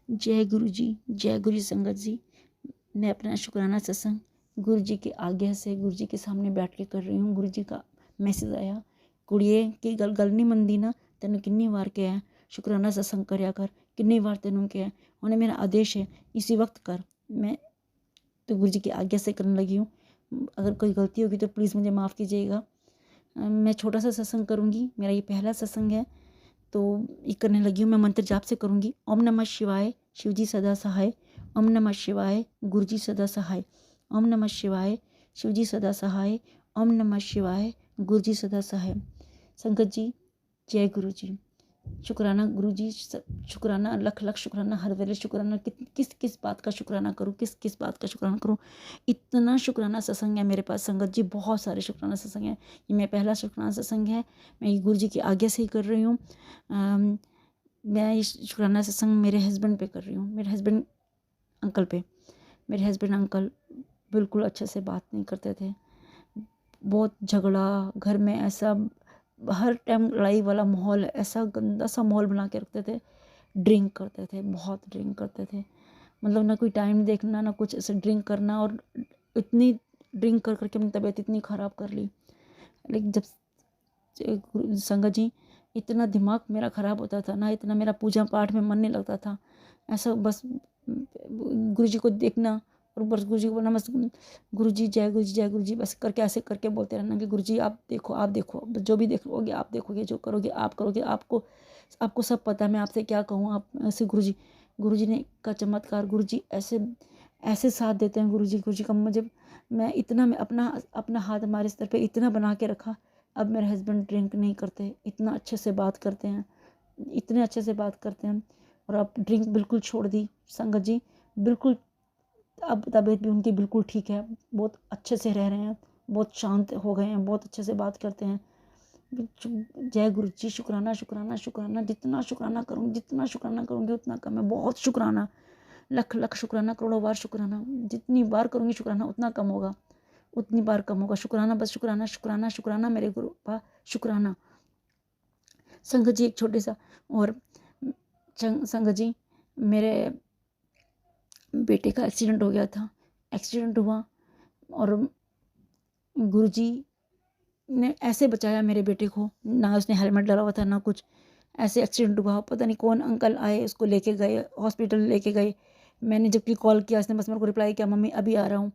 जय गुरु जी, जय गुरु संगत जी। मैं अपना शुक्राना सत्संग गुरु जी की आज्ञा से गुरु जी के सामने बैठ के कर रही हूँ। गुरु जी का मैसेज आया, कुड़िए की गल नहीं मनदी ना, तेन किन्नी बार कहा है शुक्राना सत्संग करया कर, किन्नी बार तेनों कहा है, उन्हें मेरा आदेश है इसी वक्त कर। मैं तो गुरु जी की आज्ञा से करने लगी हूँ। अगर कोई गलती होगी तो प्लीज़ मुझे माफ़ कीजिएगा। मैं छोटा सा सत्संग करूँगी, मेरा ये पहला सत्संग है तो ये करने लगी हूँ। मैं मंत्र जाप से करूँगी। ओम नमः शिवाय, शिव जी सदा सहाय। ओम नमः शिवाय, गुरु जी सदा सहाय। ओम नमः शिवाय, शिव जी सदा सहाय। ओम नमः शिवाय, गुरु जी सदा सहाय। संगत जी, जय गुरु जी। शुक्राना गुरु जी, शुक्राना, लख लख शुक्राना, हर वेले शुक्राना। किस किस बात का शुक्राना करूँ, किस किस बात का शुक्राना करूँ। इतना शुक्राना सत्संग है मेरे पास संगत जी, बहुत सारे शुक्राना सत्संग हैं। ये मेरा पहला शुक्राना सत्संग है। मैं ये गुरु जी की आज्ञा से ही कर रही हूँ। मैं ये शुक्राना सत्संग मेरे हस्बैंड पे कर रही हूँ, मेरे हस्बैंड अंकल पे। मेरे हस्बैंड अंकल बिल्कुल अच्छे से बात नहीं करते थे, बहुत झगड़ा घर में, ऐसा हर टाइम लड़ाई वाला माहौल, ऐसा गंदा सा माहौल बना के रखते थे। ड्रिंक करते थे, बहुत ड्रिंक करते थे, मतलब ना कोई टाइम देखना ना कुछ, ऐसे ड्रिंक करना। और इतनी ड्रिंक कर करके अपनी तबीयत इतनी ख़राब कर ली। लेकिन जब संगत जी, इतना दिमाग मेरा ख़राब होता था ना, इतना मेरा पूजा पाठ में मन नहीं लगता था। ऐसा बस गुरु जी को देखना और बस गुरु जी को बोलना, बस गुरु जी जय गुरु जी, जय गुरु जी, बस करके ऐसे करके बोलते रहना कि गुरु जी आप देखो, आप देखो, जो भी देखोगे आप देखोगे, जो करोगे आप करोगे, आपको आपको सब पता है, मैं आपसे क्या कहूँ। आप ऐसे गुरु जी ने का चमत्कार, गुरु जी ऐसे ऐसे साथ देते हैं। गुरु जी का मुझे, मैं इतना, मैं अपना अपना हाथ हमारे स्तर पे इतना बना के रखा। अब मेरे हस्बैंड ड्रिंक नहीं करते, इतना अच्छे से बात करते हैं, इतने अच्छे से बात करते हैं। और अब ड्रिंक बिल्कुल छोड़ दी संगत जी, बिल्कुल। अब तबीयत भी उनकी बिल्कुल ठीक है, बहुत अच्छे से रह रहे हैं, बहुत शांत हो गए हैं, बहुत अच्छे से बात करते हैं। जय गुरु जी, शुक्राना शुक्राना शुक्राना, जितना शुक्राना करूँगी, जितना शुक्राना करूँगी उतना कम है। बहुत शुक्राना, लख लख शुक्राना, करोड़ों बार शुक्राना। जितनी बार करूँगी शुक्राना उतना कम होगा, उतनी बार कम होगा। शुक्राना, बस शुक्राना शुक्राना शुक्राना, मेरे गुरु का शुक्राना। संगत जी एक छोटे सा और, संगत जी मेरे बेटे का एक्सीडेंट हो गया था। एक्सीडेंट हुआ और गुरुजी ने ऐसे बचाया मेरे बेटे को, ना उसने हेलमेट डाला हुआ था ना कुछ। ऐसे एक्सीडेंट हुआ, पता नहीं कौन अंकल आए, उसको लेके गए, हॉस्पिटल लेके गए। मैंने जबकि कॉल किया, उसने बस मेरे को रिप्लाई किया, मम्मी अभी आ रहा हूँ।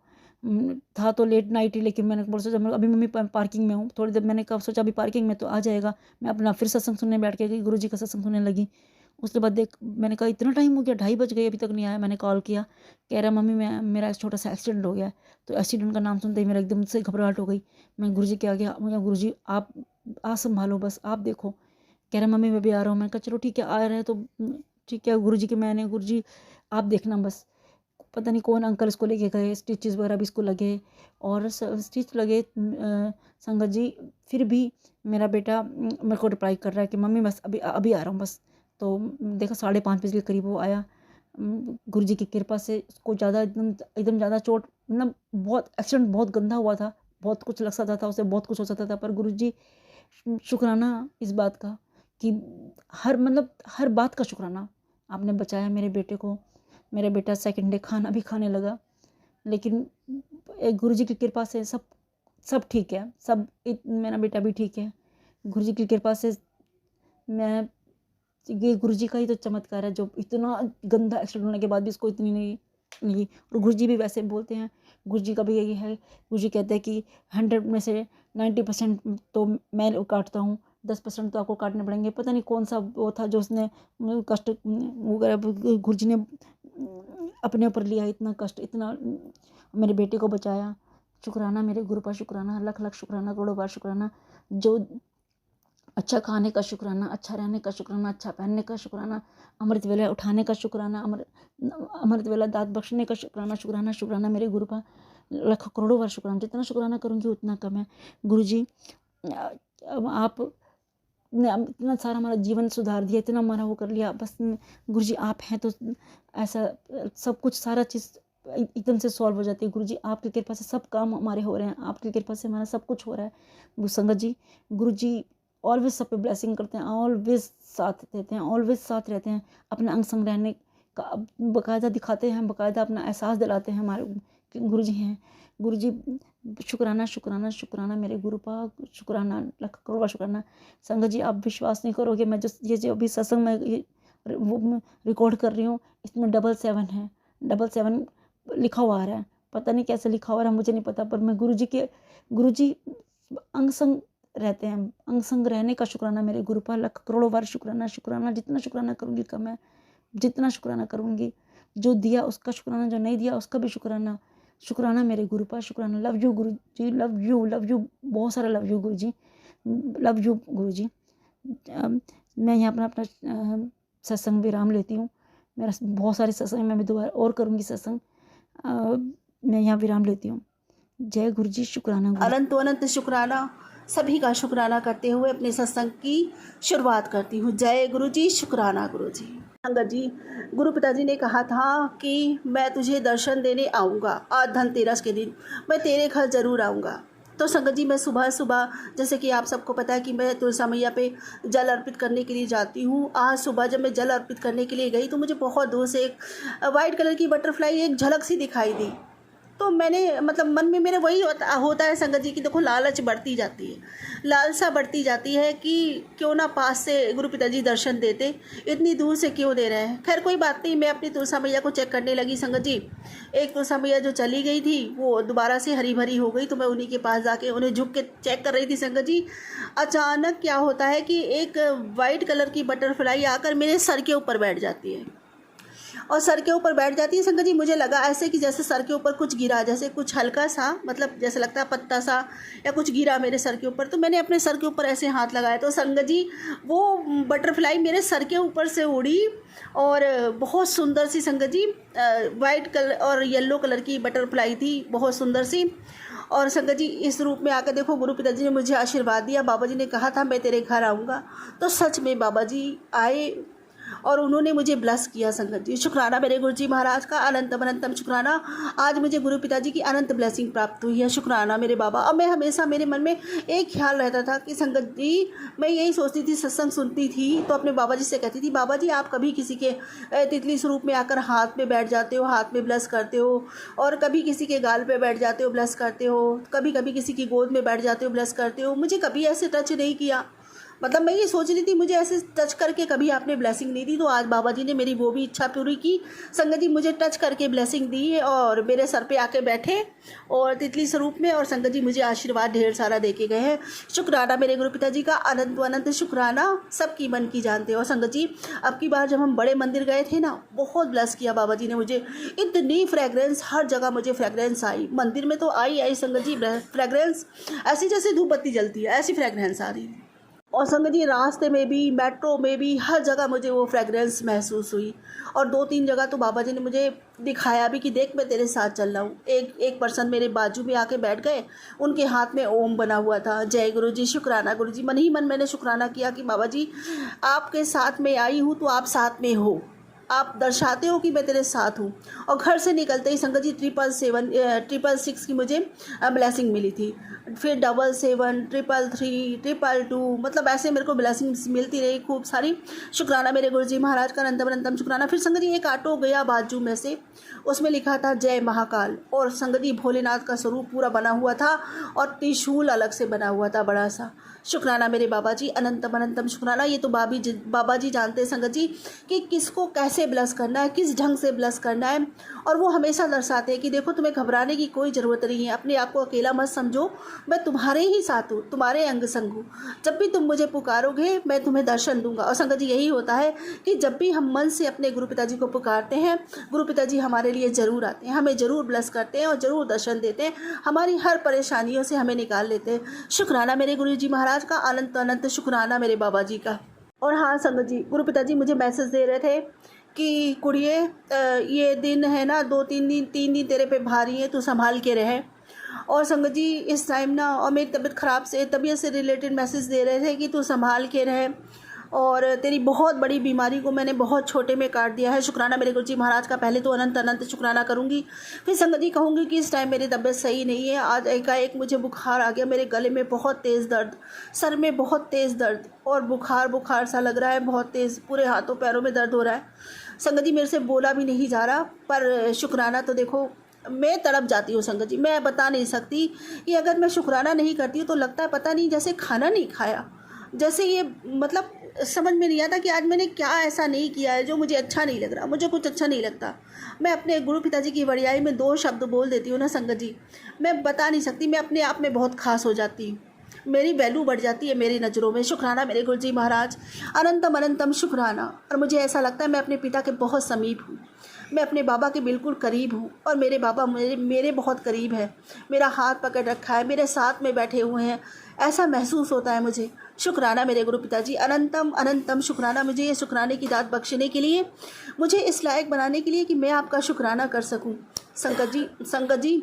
था तो लेट नाइट ही, लेकिन मैंने बोल सोचा अभी मम्मी पार्किंग में हूँ, थोड़ी देर मैंने कहा सोचा अभी पार्किंग में तो आ जाएगा। मैं अपना फिर सत्संग सुनने बैठ के गई, गुरु जी का सत्संग सुनने लगी। उसके बाद देख, मैंने कहा इतना टाइम हो गया, 2:30 बज गए, अभी तक नहीं आया। मैंने कॉल किया, कह रहा मम्मी मैं, मेरा छोटा सा एक्सीडेंट हो गया है। तो एक्सीडेंट का नाम सुनते ही मेरा एकदम से घबराहट हो गई। मैं गुरु जी के आ गया, मुझे गुरु जी आप संभालो, बस आप देखो। कह रहा मम्मी मैं भी आ रहा हूँ। मैंने कहा चलो ठीक है, आ रहे हैं तो ठीक है। गुरु जी के, मैंने गुरु जी आप देखना बस। पता नहीं कौन अंकल इसको लेके गए, स्टिचेस वगैरह भी इसको लगे और स्टिच लगे। संगत जी फिर भी मेरा बेटा मेरे को रिप्लाई कर रहा है कि मम्मी बस अभी अभी आ रहा हूँ बस। तो देखा 5:30 बजे के करीब वो आया। गुरु जी की कृपा से उसको ज़्यादा एकदम एकदम ज़्यादा चोट, मतलब बहुत एक्सीडेंट बहुत गंदा हुआ था, बहुत कुछ लग सकता था उसे, बहुत कुछ हो सकता था। पर गुरु जी, शुक्राना इस बात का कि हर, मतलब हर बात का शुक्राना, आपने बचाया मेरे बेटे को। मेरा बेटा सेकंड डे खाना भी खाने लगा। लेकिन गुरु जी की कृपा से सब सब ठीक है, सब मेरा बेटा भी ठीक है। गुरु जी की कृपा से मैं, ये गुरु जी का ही तो चमत्कार है, जो इतना गंदा एक्सीडेंट होने के बाद भी इसको इतनी नहीं नहीं। और गुरु जी भी वैसे बोलते हैं, गुरु जी का भी यही है। गुरु जी कहते हैं कि 100 में से 90% तो मैं काटता हूँ, 10% तो आपको काटने पड़ेंगे। पता नहीं कौन सा वो था जो उसने कष्ट वगैरह गुरु जी ने अपने ऊपर लिया, इतना कष्ट, इतना मेरे बेटे को बचाया। शुक्राना मेरे गुरु का, शुक्राना, लख लख शुक्राना, करोड़ों बार शुक्राना। जो अच्छा खाने का शुक्राना, अच्छा रहने का शुक्राना, अच्छा पहनने का शुक्राना, अमृत वेला उठाने का शुक्राना, अमृत वेला दांत बख्शने का शुक्राना। शुक्राना शुक्राना मेरे गुरु का, लाखों करोड़ों बार शुक्राना। जितना शुक्राना करूँगी उतना कम है। गुरु जी आप ने इतना सारा हमारा जीवन सुधार दिया, इतना हमारा वो कर लिया, बस गुरु जी आप हैं तो ऐसा सब कुछ, सारा चीज़ एकदम से सॉल्व हो जाती है। गुरु जी आपकी कृपा से सब काम हमारे हो रहे हैं, आपकी कृपा से हमारा सब कुछ हो रहा है। वो संगत जी, गुरु जी ऑलवेज सब पे ब्लेसिंग करते हैं, ऑलवेज साथ देते हैं, ऑलवेज साथ रहते हैं। अपने अंग संग रहने बाकायदा दिखाते हैं, बाकायदा अपना एहसास दिलाते हैं हमारे कि गुरु जी हैं। गुरु जी शुक्राना शुक्राना शुक्राना मेरे गुरु पाक, शुक्राना लाख करोड़ शुक्राना। संगत जी आप विश्वास नहीं करोगे, मैं जो अभी सत्संग में वो रिकॉर्ड कर रही हूँ, इसमें 77 है, 77 लिखा हुआ आ रहा है। पता नहीं कैसे लिखा हुआ है, मुझे नहीं पता, पर मैं गुरु जी अंग संग रहते हैं। अंग संग रहने का शुक्राना मेरे गुरु पाक, लाख करोड़ों बार शुक्राना शुक्राना। जितना शुक्राना करूँगी कम है, जितना शुक्राना करूँगी। जो दिया उसका शुक्राना, जो नहीं दिया उसका भी शुक्राना। शुक्राना मेरे गुरु पास, शुक्राना। Love you Guru ji, love you, बहुत सारा love you Guru ji, love you गुरु जी। मैं यहाँ अपना सत्संग विराम लेती हूँ। मेरा बहुत सारे सत्संग मैं दोबारा और करूँगी सत्संग। मैं यहाँ विराम लेती हूँ। जय गुरु जी, शुक्राना गुरु। अनंत अनंत शुक्राना, सभी का शुक्राना करते हुए अपने सत्संग की शुरुआत करती हूँ। जय गुरु जी, शुक्राना गुरु जी। संगत जी, गुरु पिताजी ने कहा था कि मैं तुझे दर्शन देने आऊँगा, आज धनतेरस के दिन मैं तेरे घर ज़रूर आऊँगा। तो संगत जी, मैं सुबह सुबह, जैसे कि आप सबको पता है कि मैं तुलसा मैया पे जल अर्पित करने के लिए जाती हूँ। आज सुबह जब मैं जल अर्पित करने के लिए गई तो मुझे बहुत दूर से एक वाइट कलर की बटरफ्लाई एक झलक सी दिखाई दी। तो मैंने मतलब मन में मेरे वही होता है संगत जी कि देखो लालच बढ़ती जाती है, लालसा बढ़ती जाती है कि क्यों ना पास से गुरु पिताजी दर्शन देते, इतनी दूर से क्यों दे रहे हैं। खैर कोई बात नहीं, मैं अपनी तुलसा मैया को चेक करने लगी संगत जी। एक तुलसा मैया जो चली गई थी वो दोबारा से हरी भरी हो गई, तो मैं उन्हीं के पास जाके उन्हें झुक के चेक कर रही थी संगत जी। अचानक क्या होता है कि एक वाइट कलर की बटरफ्लाई आकर मेरे सर के ऊपर बैठ जाती है, और सर के ऊपर बैठ जाती है संगत जी। मुझे लगा ऐसे कि जैसे सर के ऊपर कुछ गिरा, जैसे कुछ हल्का सा, मतलब जैसे लगता है पत्ता सा या कुछ गिरा मेरे सर के ऊपर। तो मैंने अपने सर के ऊपर ऐसे हाथ लगाया तो संगत जी वो बटरफ्लाई मेरे सर के ऊपर से उड़ी, और बहुत सुंदर सी संगत जी वाइट कलर और येलो कलर की बटरफ्लाई थी, बहुत सुंदर सी। और संगत जी इस रूप में आकर देखो गुरु पिताजी ने मुझे आशीर्वाद दिया। बाबा जी ने कहा था मैं तेरे घर आऊँगा, तो सच में बाबा जी आए और उन्होंने मुझे ब्लेस किया संगत जी। शुक्राना मेरे गुरु जी महाराज का, अनंतम अनंतम शुक्राना। आज मुझे गुरु पिताजी की अनंत ब्लेसिंग प्राप्त हुई है। शुक्राना मेरे बाबा। अब मैं हमेशा मेरे मन में एक ख्याल रहता था कि संगत जी, मैं यही सोचती थी, सत्संग सुनती थी तो अपने बाबा जी से कहती थी, बाबा जी आप कभी किसी के तितली स्वरूप में आकर हाथ में बैठ जाते हो, हाथ में ब्लेस करते हो, और कभी किसी के गाल पे बैठ जाते हो, ब्लेस करते हो, कभी कभी किसी की गोद में बैठ जाते हो, ब्लेस करते हो। मुझे कभी ऐसे टच नहीं किया, मतलब मैं ये सोच रही थी मुझे ऐसे टच करके कभी आपने ब्लेसिंग नहीं दी। तो आज बाबा जी ने मेरी वो भी इच्छा पूरी की संगत जी, मुझे टच करके ब्लेसिंग दी और मेरे सर पे आके बैठे और तितली स्वरूप में, और संगत जी मुझे आशीर्वाद ढेर सारा दे के गए हैं। शुक्राना मेरे गुरु पिताजी का, अनंत अनंत शुक्राना। सबकी मन की जानते हो संगत जी। अब की बार जब हम बड़े मंदिर गए थे ना, बहुत ब्लेस किया बाबा जी ने मुझे। इतनी फ्रेगरेंस, हर जगह मुझे फ्रेगरेंस आई। मंदिर में तो आई संगत जी फ्रेगरेंस, ऐसी जैसे धूप बत्ती जलती है ऐसी फ्रेगरेंस आ रही। और संगत जी रास्ते में भी, मेट्रो में भी, हर जगह मुझे वो फ्रेगरेंस महसूस हुई। और 2-3 जगह तो बाबा जी ने मुझे दिखाया भी कि देख मैं तेरे साथ चल रहा हूँ। एक पर्सन मेरे बाजू में आके बैठ गए, उनके हाथ में ओम बना हुआ था। जय गुरु जी, शुक्राना गुरु जी। मन ही मन मैंने शुक्राना किया कि बाबा जी आपके साथ में आई हूँ तो आप साथ में हो, आप दर्शाते हो कि मैं तेरे साथ हूँ। और घर से निकलते ही संगत जी 666 की मुझे ब्लेसिंग मिली थी, फिर 77, 333, 222, मतलब ऐसे मेरे को ब्लेसिंग्स मिलती रही खूब सारी। शुक्राना मेरे गुरु जी महाराज का, अनंतम अनंतम शुक्राना। फिर संगत जी एक ऑटो गया बाजू में से, उसमें लिखा था जय महाकाल, और संगत जी भोलेनाथ का स्वरूप पूरा बना हुआ था और त्रिशूल अलग से बना हुआ था बड़ा सा। शुक्राना मेरे बाबा जी, अनंतम अनंतम शुक्राना। ये तो बाबा जी जानते हैं संगत जी कि किसको कैसे ब्लेस करना है, किस ढंग से ब्लेस करना है। और वो हमेशा दर्शाते हैं कि देखो तुम्हें घबराने की कोई ज़रूरत नहीं है, अपने आप को अकेला मत समझो, मैं तुम्हारे ही साथ हूँ, तुम्हारे अंग संग हूँ। जब भी तुम मुझे पुकारोगे मैं तुम्हें दर्शन दूंगा। और संगत जी यही होता है कि जब भी हम मन से अपने गुरु पिताजी को पुकारते हैं, गुरु पिताजी हमारे लिए ज़रूर आते हैं, हमें ज़रूर ब्लेस करते हैं और ज़रूर दर्शन देते हैं, हमारी हर परेशानियों से हमें निकाल लेते हैं। शुक्राना मेरे गुरु जी महाराज का, अनंत अनंत शुक्राना मेरे बाबा जी का। और हाँ संगत जी, गुरु पिताजी मुझे मैसेज दे रहे थे कि कुड़िए ये दिन है ना, 2-3 दिन 3 दिन तेरे पे भारी है, तू संभाल के रहे। और संगत जी इस टाइम ना, और मेरी तबीयत से रिलेटेड मैसेज दे रहे थे कि तू संभाल के रहे, और तेरी बहुत बड़ी बीमारी को मैंने बहुत छोटे में काट दिया है। शुक्राना मेरे गुरु जी महाराज का। पहले तो अनंत अनंत शुक्राना करूँगी, फिर संगत जी कहूँगी कि इस टाइम मेरी तबीयत सही नहीं है। आज एकाएक मुझे बुखार आ गया, मेरे गले में बहुत तेज़ दर्द, सर में बहुत तेज़ दर्द, और बुखार सा लग रहा है बहुत तेज़, पूरे हाथों पैरों में दर्द हो रहा है। संगत जी मेरे से बोला भी नहीं जा रहा, पर शुक्राना तो देखो मैं तड़प जाती हूँ संगत जी, मैं बता नहीं सकती कि अगर मैं शुक्राना नहीं करती हूँ तो लगता है पता नहीं जैसे खाना नहीं खाया, जैसे ये मतलब समझ में नहीं आता कि आज मैंने क्या ऐसा नहीं किया है जो मुझे अच्छा नहीं लग रहा, मुझे कुछ अच्छा नहीं लगता। मैं अपने गुरु पिताजी की बड़ाई में 2 शब्द बोल देती हूँ ना संगत जी, मैं बता नहीं सकती, मैं अपने आप में बहुत खास हो जाती हूँ, मेरी वैल्यू बढ़ जाती है मेरी नज़रों में। शुक्राना मेरे गुरु जी महाराज, अनंतम अनंतम शुक्राना। और मुझे ऐसा लगता है मैं अपने पिता के बहुत समीप हूँ, मैं अपने बाबा के बिल्कुल करीब हूँ, और मेरे बाबा मेरे बहुत करीब है, मेरा हाथ पकड़ रखा है, मेरे साथ में बैठे हुए हैं, ऐसा महसूस होता है मुझे। शुक्राना मेरे गुरु पिताजी, अनंतम अनंतम शुक्राना मुझे ये शुक्राने की दात बख्शने के लिए, मुझे इस लायक बनाने के लिए कि मैं आपका शुक्राना कर सकूं। संगत जी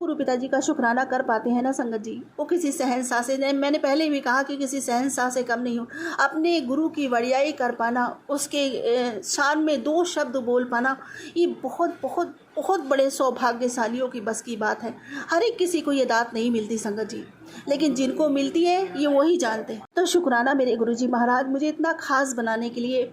गुरु पिताजी का शुक्राना कर पाते हैं ना संगत जी, वो किसी शहंशाह से, मैंने पहले भी कहा कि किसी शहंशाह से कम नहीं हूँ। अपने गुरु की वड़ियाई कर पाना, उसके शान में 2 शब्द बोल पाना, ये बहुत बहुत बहुत बड़े सौभाग्यशालियों की बस की बात है। हर एक किसी को ये दात नहीं मिलती संगत जी, लेकिन जिनको मिलती है ये वही जानते हैं। तो शुक्राना मेरे गुरुजी महाराज, मुझे इतना खास बनाने के लिए,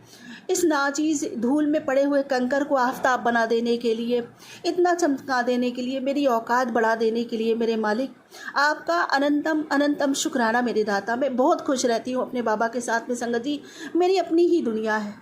इस नाचीज धूल में पड़े हुए कंकर को आफताब बना देने के लिए, इतना चमका देने के लिए, मेरी औकात बढ़ा देने के लिए मेरे मालिक, आपका अनंतम अनंतम शुक्राना मेरे दाता। मैं बहुत खुश रहती हूँ अपने बाबा के साथ में संगत जी, मेरी अपनी ही दुनिया है,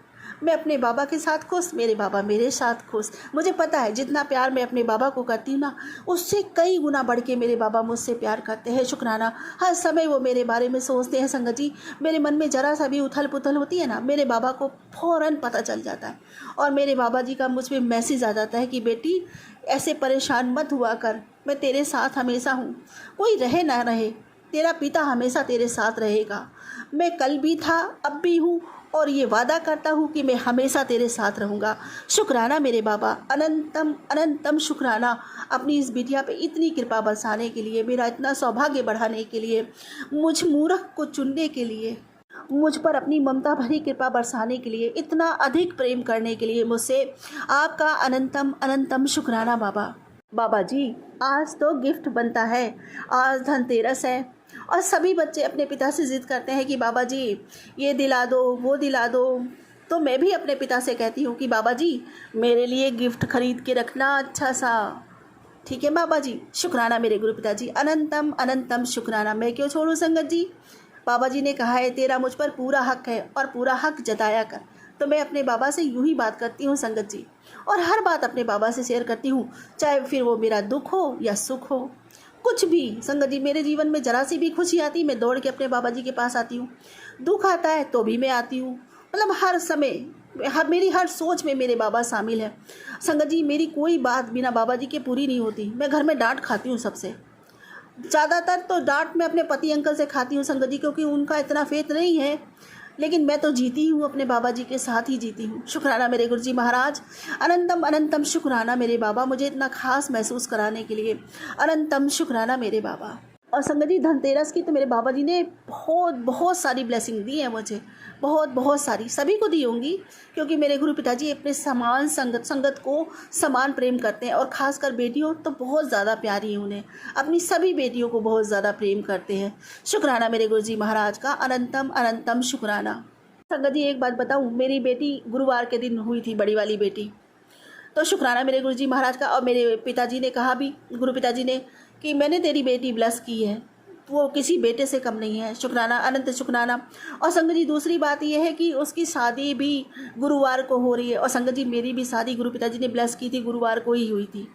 मैं अपने बाबा के साथ खुश, मेरे बाबा मेरे साथ खुश। मुझे पता है जितना प्यार मैं अपने बाबा को करती हूँ ना, उससे कई गुना बढ़ के मेरे बाबा मुझसे प्यार करते हैं। शुक्राना, हर समय वो मेरे बारे में सोचते हैं संगत जी। मेरे मन में ज़रा सा भी उथल पुथल होती है ना, मेरे बाबा को फ़ौरन पता चल जाता है, और मेरे बाबा जी का मुझ पर मैसेज आ जाता है कि बेटी ऐसे परेशान मत हुआ कर, मैं तेरे साथ हमेशा हूँ, कोई रहे ना रहे, तेरा पिता हमेशा तेरे साथ रहेगा। मैं कल भी था, अब भी हूँ, और ये वादा करता हूँ कि मैं हमेशा तेरे साथ रहूँगा। शुक्राना मेरे बाबा, अनंतम अनंतम शुक्राना अपनी इस बिटिया पे इतनी कृपा बरसाने के लिए, मेरा इतना सौभाग्य बढ़ाने के लिए, मुझ मूर्ख को चुनने के लिए, मुझ पर अपनी ममता भरी कृपा बरसाने के लिए, इतना अधिक प्रेम करने के लिए मुझसे, आपका अनंतम अनंतम शुक्राना बाबा। बाबा जी, आज तो गिफ्ट बनता है, आज धनतेरस है, और सभी बच्चे अपने पिता से ज़िद करते हैं कि बाबा जी ये दिला दो, वो दिला दो। तो मैं भी अपने पिता से कहती हूँ कि बाबा जी मेरे लिए गिफ्ट खरीद के रखना अच्छा सा, ठीक है बाबा जी। शुक्राना मेरे गुरु पिताजी, अनंतम अनंतम शुक्राना। मैं क्यों छोड़ूं संगत जी, बाबा जी ने कहा है तेरा मुझ पर पूरा हक है, और पूरा हक जताया कर। तो मैं अपने बाबा से यूं ही बात करती हूँ संगत जी, और हर बात अपने बाबा से शेयर करती हूँ, चाहे फिर वो मेरा दुख हो या सुख हो, कुछ भी संगत जी। मेरे जीवन में जरा सी भी खुशी आती, मैं दौड़ के अपने बाबा जी के पास आती हूँ, दुख आता है तो भी मैं आती हूँ, मतलब हर समय मेरी हर सोच में मेरे बाबा शामिल है संगत जी। मेरी कोई बात बिना बाबा जी के पूरी नहीं होती। मैं घर में डांट खाती हूँ सबसे, ज़्यादातर तो डांट मैं अपने पति अंकल से खाती हूँ संगत जी, क्योंकि उनका इतना फेथ नहीं है, लेकिन मैं तो जीती हूँ, अपने बाबा जी के साथ ही जीती हूँ। शुक्राना मेरे गुरुजी महाराज, अनंतम अनंतम शुक्राना मेरे बाबा, मुझे इतना खास महसूस कराने के लिए, अनंतम शुक्राना मेरे बाबा। और संगत जी, धनतेरस की तो मेरे बाबा जी ने बहुत बहुत सारी ब्लेसिंग दी है मुझे, बहुत बहुत सारी, सभी को दी होंगी, क्योंकि मेरे गुरु पिताजी अपने समान संगत को समान प्रेम करते हैं, और ख़ासकर बेटियों तो बहुत ज़्यादा प्यारी है उन्हें, अपनी सभी बेटियों को बहुत ज़्यादा प्रेम करते हैं। शुक्राना मेरे गुरुजी महाराज का, अनंतम अनंतम शुक्राना। संगत जी एक बात बताऊँ, मेरी बेटी गुरुवार के दिन हुई थी, बड़ी वाली बेटी, तो शुक्राना मेरे गुरुजी महाराज का। और मेरे पिताजी ने कहा भी, गुरु पिताजी ने, कि मैंने तेरी बेटी ब्लेस की है, वो किसी बेटे से कम नहीं है। शुक्राना, अनंत शुक्राना। और संगत जी दूसरी बात यह है कि उसकी शादी भी गुरुवार को हो रही है, और संगत जी मेरी भी शादी गुरु पिताजी ने ब्लेस की थी, गुरुवार को ही हुई थी।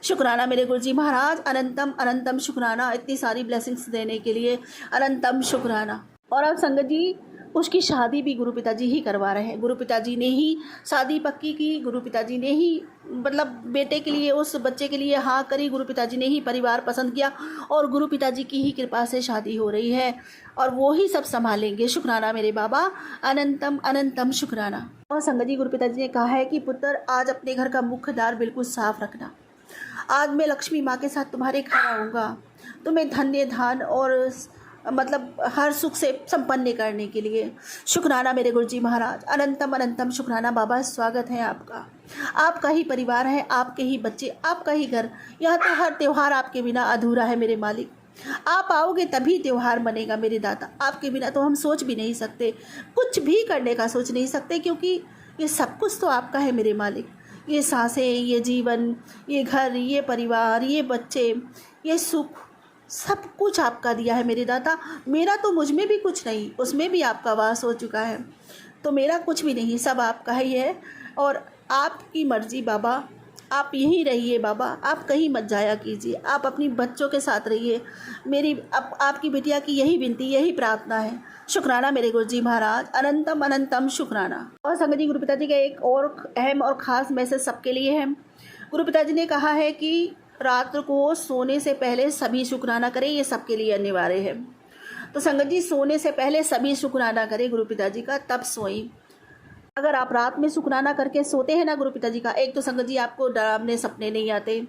शुक्राना मेरे गुरुजी महाराज, अनंतम अनंतम शुक्राना इतनी सारी ब्लेसिंग्स देने के लिए, अनंतम शुक्राना। और अब संगत जी उसकी शादी भी गुरु पिताजी ही करवा रहे हैं, गुरु पिताजी ने ही शादी पक्की की, गुरु पिताजी ने ही मतलब बेटे के लिए, उस बच्चे के लिए हाँ करी, गुरु पिताजी ने ही परिवार पसंद किया, और गुरु पिताजी की ही कृपा से शादी हो रही है, और वो ही सब संभालेंगे। शुक्राना मेरे बाबा, अनंतम अनंतम शुक्राना। और संगत जी गुरु पिताजी ने कहा है कि पुत्र आज अपने घर का मुख्य द्वार बिल्कुल साफ रखना, आज मैं लक्ष्मी माँ के साथ तुम्हारे घर आऊँगा, तुम्हें धन्य धान और मतलब हर सुख से संपन्न करने के लिए। शुक्राना मेरे गुरुजी महाराज, अनंतम अनंतम शुक्राना बाबा। स्वागत है आपका, आपका ही परिवार है, आपके ही बच्चे, आपका ही घर, यहाँ तो हर त्यौहार आपके बिना अधूरा है मेरे मालिक। आप आओगे तभी त्यौहार बनेगा मेरे दाता, आपके बिना तो हम सोच भी नहीं सकते, कुछ भी करने का सोच नहीं सकते, क्योंकि ये सब कुछ तो आपका है मेरे मालिक। ये सांसें, ये जीवन, ये घर, ये परिवार, ये बच्चे, ये सुख, सब कुछ आपका दिया है मेरे दाता। मेरा तो मुझ में भी कुछ नहीं, उसमें भी आपका वास हो चुका है, तो मेरा कुछ भी नहीं, सब आपका ही है। और आपकी मर्ज़ी बाबा, आप यहीं रहिए बाबा, आप कहीं मत जाया कीजिए, आप अपनी बच्चों के साथ रहिए। मेरी आपकी बिटिया की यही विनती, यही प्रार्थना है। शुक्राना मेरे गुरुजी महाराज, अनंतम अनंतम शुक्राना। और संगत जी, गुरु पिताजी का एक और अहम और ख़ास मैसेज सबके लिए है। गुरु पिताजी ने कहा है कि रात को सोने से पहले सभी शुक्राना करें, ये सबके लिए अनिवार्य है। तो संगत जी, सोने से पहले सभी शुक्राना करें गुरु पिताजी का, तब सोएं। अगर आप रात में शुक्राना करके सोते हैं ना गुरु पिताजी का, एक तो संगत जी आपको डरावने सपने नहीं आते,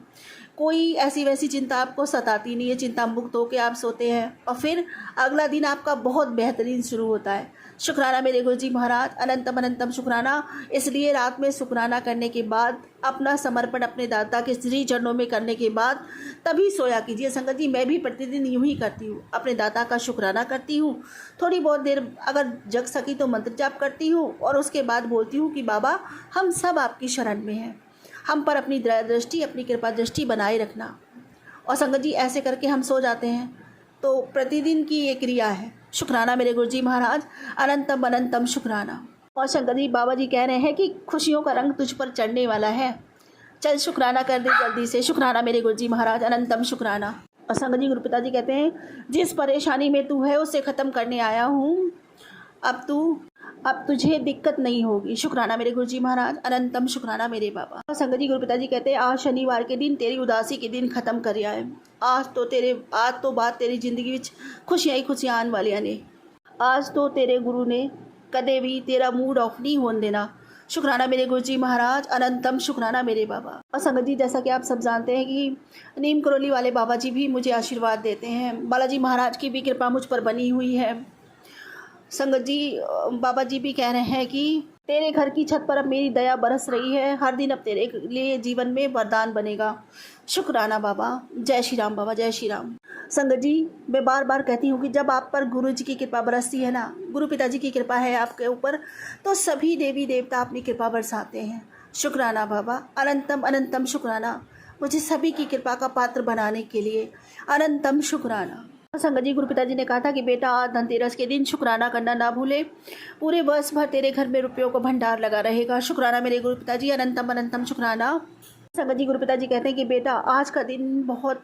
कोई ऐसी वैसी चिंता आपको सताती नहीं है, चिंता मुक्त होकर आप सोते हैं, और फिर अगला दिन आपका बहुत बेहतरीन शुरू होता है। शुक्राना मेरे गुरुजी महाराज, अनंतम अनंतम शुक्राना। इसलिए रात में शुक्राना करने के बाद, अपना समर्पण अपने दाता के श्री चरणों में करने के बाद तभी सोया कीजिए। संगत जी, मैं भी प्रतिदिन यूँ ही करती हूँ, अपने दाता का शुक्राना करती हूँ, थोड़ी बहुत देर अगर जग सकी तो मंत्र जाप करती हूँ, और उसके बाद बोलती हूँ कि बाबा हम सब आपकी शरण में हैं, हम पर अपनी दया दृष्टि, अपनी कृपा दृष्टि बनाए रखना। और संगत जी, ऐसे करके हम सो जाते हैं। तो प्रतिदिन की ये क्रिया है। शुक्राना मेरे गुरुजी महाराज, अनंतम अनंतम शुक्राना। और शंकर जी, बाबा जी कह रहे हैं कि खुशियों का रंग तुझ पर चढ़ने वाला है, चल शुक्राना कर दे जल्दी से। शुक्राना मेरे गुरुजी महाराज, अनंतम शुक्राना। और संगत जी, गुरु पिताजी कहते हैं, जिस परेशानी में तू है उसे ख़त्म करने आया हूँ, अब तुझे दिक्कत नहीं होगी। शुक्राना मेरे गुरुजी महाराज, अनंतम शुक्राना मेरे बाबा। और संगत जी, गुरु पिताजी कहते हैं, आज शनिवार के दिन तेरी उदासी के दिन खत्म कर आए। आज तो बात तेरी जिंदगी विच खुशियां ही खुशियां आने वालियां ने। आज तो तेरे गुरु ने कदे भी तेरा मूड ऑफ नहीं होने देना। शुक्राना मेरे गुरुजी महाराज, अनंतम शुक्राना मेरे बाबा। और संगत जी, जैसा कि आप सब जानते हैं कि नीम करोली वाले बाबा जी भी मुझे आशीर्वाद देते हैं, बालाजी महाराज की भी कृपा मुझ पर बनी हुई है। संगत जी, बाबा जी भी कह रहे हैं कि तेरे घर की छत पर अब मेरी दया बरस रही है, हर दिन अब तेरे लिए जीवन में वरदान बनेगा। शुक्राना बाबा, जय श्री राम बाबा, जय श्री राम। संगत जी, मैं बार बार कहती हूँ कि जब आप पर गुरु जी की कृपा बरसती है ना, गुरु पिताजी की कृपा है आपके ऊपर, तो सभी देवी देवता अपनी कृपा बरसाते हैं। शुक्राना बाबा, अनंतम अनंतम शुक्राना, मुझे सभी की कृपा का पात्र बनाने के लिए अनंतम शुक्राना। संगत जी, गुरु पिताजी ने कहा था कि बेटा आज धनतेरस के दिन शुक्राना करना ना भूले, पूरे वर्ष भर तेरे घर में रुपयों का भंडार लगा रहेगा। शुक्राना मेरे गुरु पिताजी, अनंतम अनंतम शुक्राना। संगत जी, गुरु पिताजी कहते हैं कि बेटा आज का दिन बहुत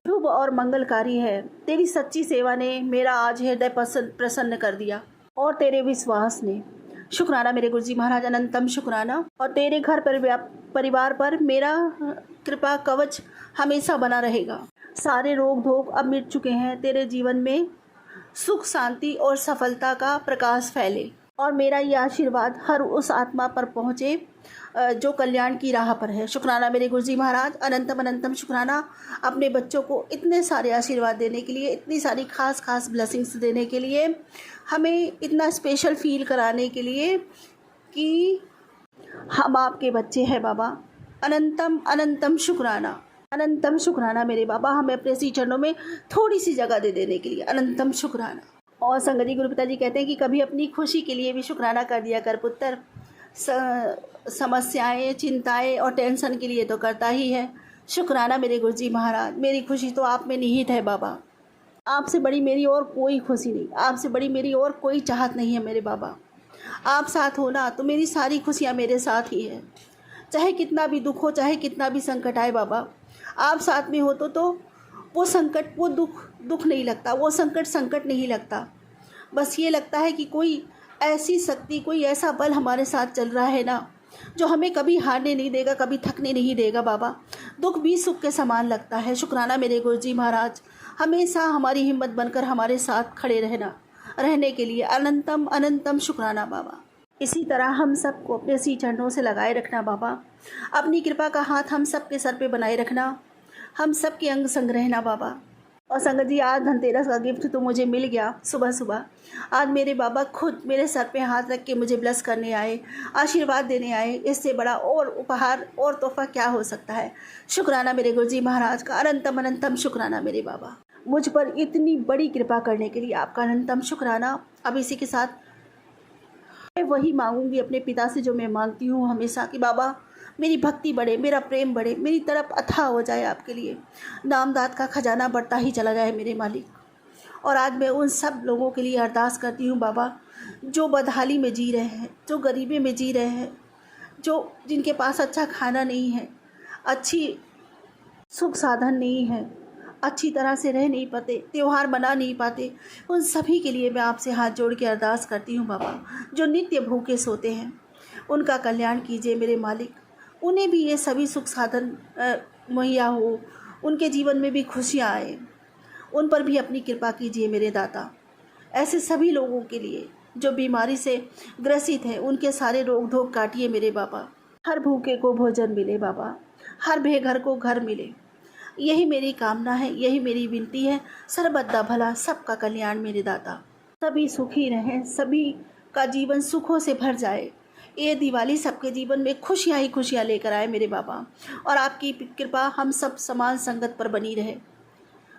शुभ और मंगलकारी है, तेरी सच्ची सेवा ने मेरा आज हृदय प्रसन्न कर दिया, और तेरे विश्वास ने। शुक्राना मेरे गुरुजी महाराज, अनंतम शुक्राना। और तेरे घर परिवार पर मेरा कृपा कवच हमेशा बना रहेगा। सारे रोग धोख अब मिट चुके हैं, तेरे जीवन में सुख शांति और सफलता का प्रकाश फैले, और मेरा ये आशीर्वाद हर उस आत्मा पर पहुँचे जो कल्याण की राह पर है। शुक्राना मेरे गुरुजी महाराज, अनंतम अनंतम शुक्राना। अपने बच्चों को इतने सारे आशीर्वाद देने के लिए, इतनी सारी खास खास ब्लेसिंग्स देने के लिए, हमें इतना स्पेशल फील कराने के लिए कि हम आपके बच्चे हैं बाबा। अनंतम अनंतम शुक्राना, अनंतम शुक्राना मेरे बाबा, हमें अपने श्री चरणों में थोड़ी सी जगह दे देने के लिए अनंतम शुक्राना। और संगत जी, गुरु पिताजी कहते हैं कि कभी अपनी खुशी के लिए भी शुक्राना कर दिया कर पुत्र, समस्याएं, चिंताएं और टेंशन के लिए तो करता ही है। शुक्राना मेरे गुरुजी महाराज, मेरी खुशी तो आप में निहित है बाबा, आपसे बड़ी मेरी और कोई खुशी नहीं, आपसे बड़ी मेरी और कोई चाहत नहीं है मेरे बाबा। आप साथ हो ना तो मेरी सारी खुशियाँ मेरे साथ ही है, चाहे कितना भी दुख हो, चाहे कितना भी संकट आए बाबा, आप साथ में हो तो वो संकट, वो दुख नहीं लगता, वो संकट नहीं लगता। बस ये लगता है कि कोई ऐसी शक्ति, कोई ऐसा बल हमारे साथ चल रहा है ना, जो हमें कभी हारने नहीं देगा, कभी थकने नहीं देगा बाबा। दुख भी सुख के समान लगता है। शुक्राना मेरे गुरुजी महाराज, हमेशा हमारी हिम्मत बनकर हमारे साथ खड़े रहने के लिए अनंतम अनंतम शुक्राना बाबा। इसी तरह हम सबको अपने सी चरणों से लगाए रखना बाबा, अपनी कृपा का हाथ हम सब के सर पे बनाए रखना, हम सब के अंग संग रहना बाबा। और संगत जी, आज धनतेरस का गिफ्ट तो मुझे मिल गया सुबह सुबह। आज मेरे बाबा खुद मेरे सर पे हाथ रख के मुझे ब्लेस करने आए, आशीर्वाद देने आए। इससे बड़ा और उपहार और तोहफा क्या हो सकता है। शुक्राना मेरे गुरुजी महाराज का, अनंतम अनंतम शुक्राना मेरे बाबा, मुझ पर इतनी बड़ी कृपा करने के लिए आपका अनंतम शुक्राना। अब इसी के साथ मैं वही मांगूंगी अपने पिता से जो मैं मांगती हूँ हमेशा कि बाबा मेरी भक्ति बढ़े, मेरा प्रेम बढ़े, मेरी तरफ अथाह हो जाए आपके लिए। नामदाद का खजाना बढ़ता ही चला जाए मेरे मालिक। और आज मैं उन सब लोगों के लिए अरदास करती हूँ बाबा, जो बदहाली में जी रहे हैं, जो गरीबी में जी रहे हैं, जो जिनके पास अच्छा खाना नहीं है, अच्छी सुख साधन नहीं है, अच्छी तरह से रह नहीं पाते, त्यौहार मना नहीं पाते, उन सभी के लिए मैं आपसे हाथ जोड़ के अरदास करती हूँ बाबा। जो नित्य भूखे सोते हैं उनका कल्याण कीजिए मेरे मालिक। उन्हें भी ये सभी सुख साधन मुहैया हो, उनके जीवन में भी खुशियाँ आए, उन पर भी अपनी कृपा कीजिए मेरे दाता। ऐसे सभी लोगों के लिए जो बीमारी से ग्रसित हैं, उनके सारे रोग धोग काटिए मेरे बाबा। हर भूखे को भोजन मिले बाबा, हर बेघर को घर मिले, यही मेरी कामना है, यही मेरी विनती है। सर्वदा भला, सबका कल्याण मेरे दाता। सभी सुखी रहें, सभी का जीवन सुखों से भर जाए। ये दिवाली सबके जीवन में खुशियाँ ही खुशियाँ लेकर आए मेरे बाबा। और आपकी कृपा हम सब समान संगत पर बनी रहे।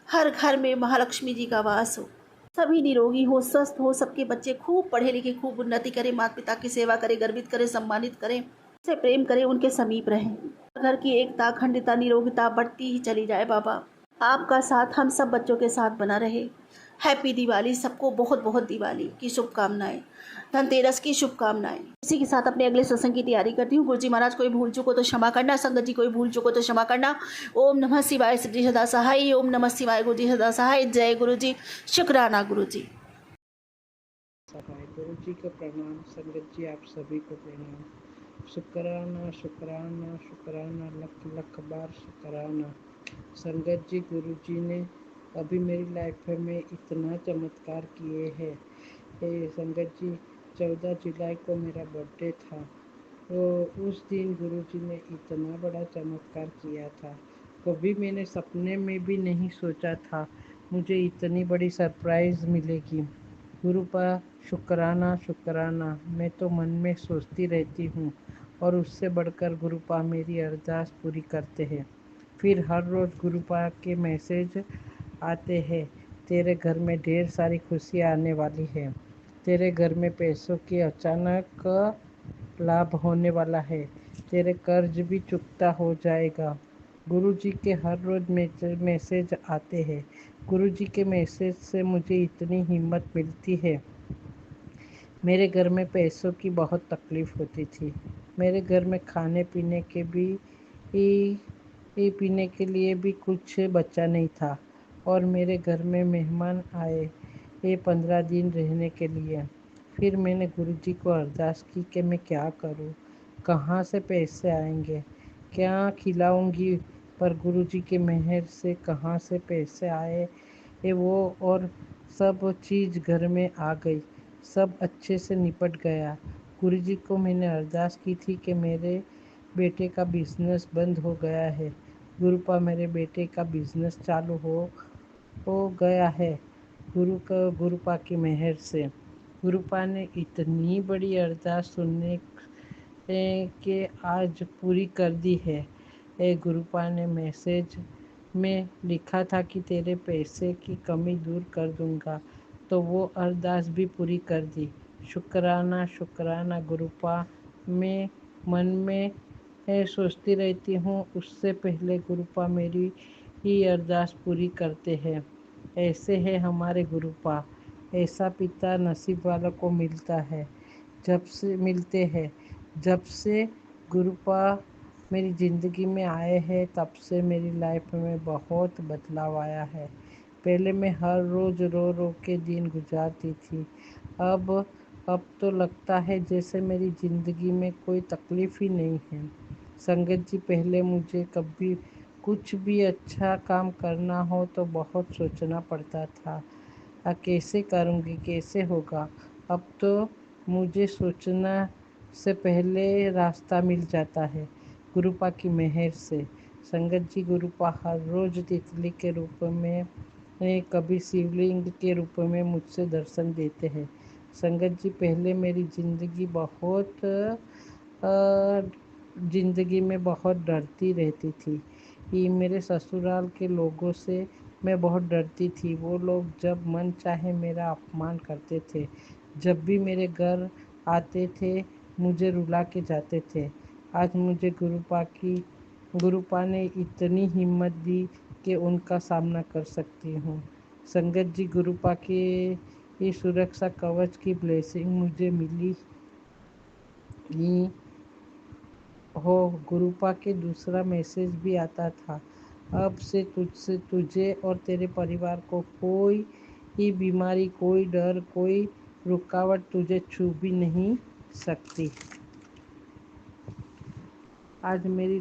हर घर में महालक्ष्मी जी का वास हो, सभी निरोगी हो, स्वस्थ हो, सबके बच्चे खूब पढ़े लिखे, खूब उन्नति करें, माता पिता की सेवा करें, गर्वित करें, सम्मानित करें, से प्रेम करें, उनके समीप रहें। घर की एकता, अखंडता, निरोगिता बढ़ती ही चली जाए बाबा। आपका साथ हम सब बच्चों के साथ बना रहे। हैप्पी दिवाली, सबको बहुत बहुत दिवाली की शुभकामनाएं, धनतेरस की शुभकामनाएं। इसी के साथ अपने अगले सत्संग की तैयारी करती हूँ। गुरुजी महाराज कोई भूल चुको तो क्षमा करना, संगत जी कोई भूल चुको तो क्षमा करना। ओम नमः शिवाय, श्री सदा सहाय। ओम नमः शिवाय, गुरु जी सदा सहाय। जय गुरु जी, शुक्राना गुरु जी। सहाय गुरु जी को प्रणाम, संगत जी आप सभी को प्रणाम। शुक्राना शुक्राना शुक्राना, लख लख बार शुक्राना। संगत जी, गुरु जी ने अभी मेरी लाइफ में इतना चमत्कार किए हैं। संगत जी, 14 जुलाई को मेरा बर्थडे था, तो उस दिन गुरु जी ने इतना बड़ा चमत्कार किया था। कभी मैंने सपने में भी नहीं सोचा था मुझे इतनी बड़ी सरप्राइज़ मिलेगी। गुरु का शुक्राना शुक्राना, मैं तो मन में सोचती रहती हूँ और उससे बढ़कर गुरुपा मेरी अरदास पूरी करते हैं। फिर हर रोज़ गुरुपा के मैसेज आते हैं, तेरे घर में ढेर सारी खुशियाँ आने वाली है, तेरे घर में पैसों की अचानक लाभ होने वाला है, तेरे कर्ज भी चुकता हो जाएगा। गुरु जी के हर रोज़ मैसेज आते हैं। गुरु जी के मैसेज से मुझे इतनी हिम्मत मिलती है। मेरे घर में पैसों की बहुत तकलीफ़ होती थी। मेरे घर में खाने पीने के पीने के लिए भी कुछ बचा नहीं था। और मेरे घर में मेहमान आए 15 दिन रहने के लिए। फिर मैंने गुरु जी को अरदास की कि मैं क्या करूं, कहाँ से पैसे आएंगे, क्या खिलाऊंगी। पर गुरु जी के मेहर से कहाँ से पैसे आए वो, और सब चीज़ घर में आ गई, सब अच्छे से निपट गया। गुरु जी को मैंने अरदास की थी कि मेरे बेटे का बिज़नेस बंद हो गया है। गुरुपा मेरे बेटे का बिज़नेस चालू हो गया है, गुरुपा की मेहर से। गुरुपा ने इतनी बड़ी अरदास सुनने के आज पूरी कर दी है। गुरुपा ने मैसेज में लिखा था कि तेरे पैसे की कमी दूर कर दूंगा, तो वो अरदास भी पूरी कर दी। शुक्राना शुक्राना गुरुपा। मैं मन में सोचती रहती हूँ, उससे पहले गुरुपा मेरी ही अरदास पूरी करते हैं। ऐसे है हमारे गुरुपा। ऐसा पिता नसीब वालों को मिलता है। जब से गुरुपा मेरी ज़िंदगी में आए हैं, तब से मेरी लाइफ में बहुत बदलाव आया है। पहले मैं हर रोज़ रो रो के दिन गुजारती थी। अब तो लगता है जैसे मेरी ज़िंदगी में कोई तकलीफ़ ही नहीं है। संगत जी, पहले मुझे कभी कुछ भी अच्छा काम करना हो तो बहुत सोचना पड़ता था, कैसे करूँगी, कैसे होगा। अब तो मुझे सोचना से पहले रास्ता मिल जाता है, गुरुपा की मेहर से। संगत जी, गुरुपा हर रोज़ तितली के रूप में, कभी शिवलिंग के रूप में मुझसे दर्शन देते हैं। संगत जी, पहले मेरी ज़िंदगी में बहुत डरती रहती थी। ये मेरे ससुराल के लोगों से मैं बहुत डरती थी। वो लोग जब मन चाहे मेरा अपमान करते थे। जब भी मेरे घर आते थे, मुझे रुला के जाते थे। आज मुझे गुरुपा ने इतनी हिम्मत दी कि उनका सामना कर सकती हूँ। संगत जी, गुरुपा के ये सुरक्षा कवच की ब्लेसिंग मुझे मिली ही हो। गुरुपा के दूसरा मैसेज भी आता था, अब से तुझे और तेरे परिवार को कोई ही बीमारी, कोई डर, कोई रुकावट तुझे छू भी नहीं सकती। आज मेरी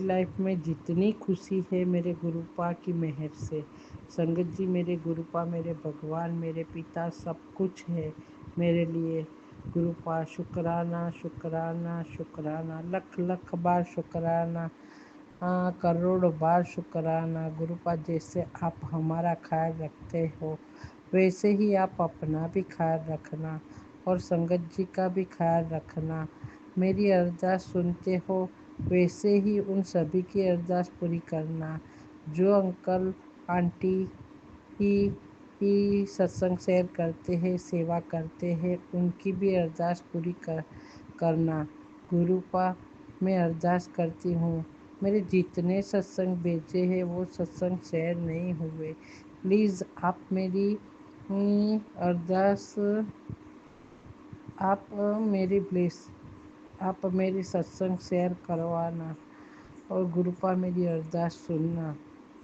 लाइफ में जितनी खुशी है, मेरे गुरुपा की मेहर से। संगत जी, मेरे गुरुपा मेरे भगवान, मेरे पिता सब कुछ है मेरे लिए। गुरुपा, शुक्राना शुक्राना शुक्राना, लख लख बार शुक्राना, करोड़ों बार शुक्राना। गुरुपा, जैसे आप हमारा ख्याल रखते हो वैसे ही आप अपना भी ख्याल रखना और संगत जी का भी ख्याल रखना। मेरी अरदास सुनते हो वैसे ही उन सभी की अरदास पूरी करना। जो अंकल आंटी ही सत्संग शेयर करते हैं, सेवा करते हैं, उनकी भी अरदास पूरी करना। गुरुपा, मैं अरदास करती हूँ, मेरे जितने सत्संग भेजे हैं वो सत्संग शेयर नहीं हुए, प्लीज़ आप मेरी अरदास, आप मेरी सत्संग शेयर करवाना और गुरुपा मेरी अरदास सुनना।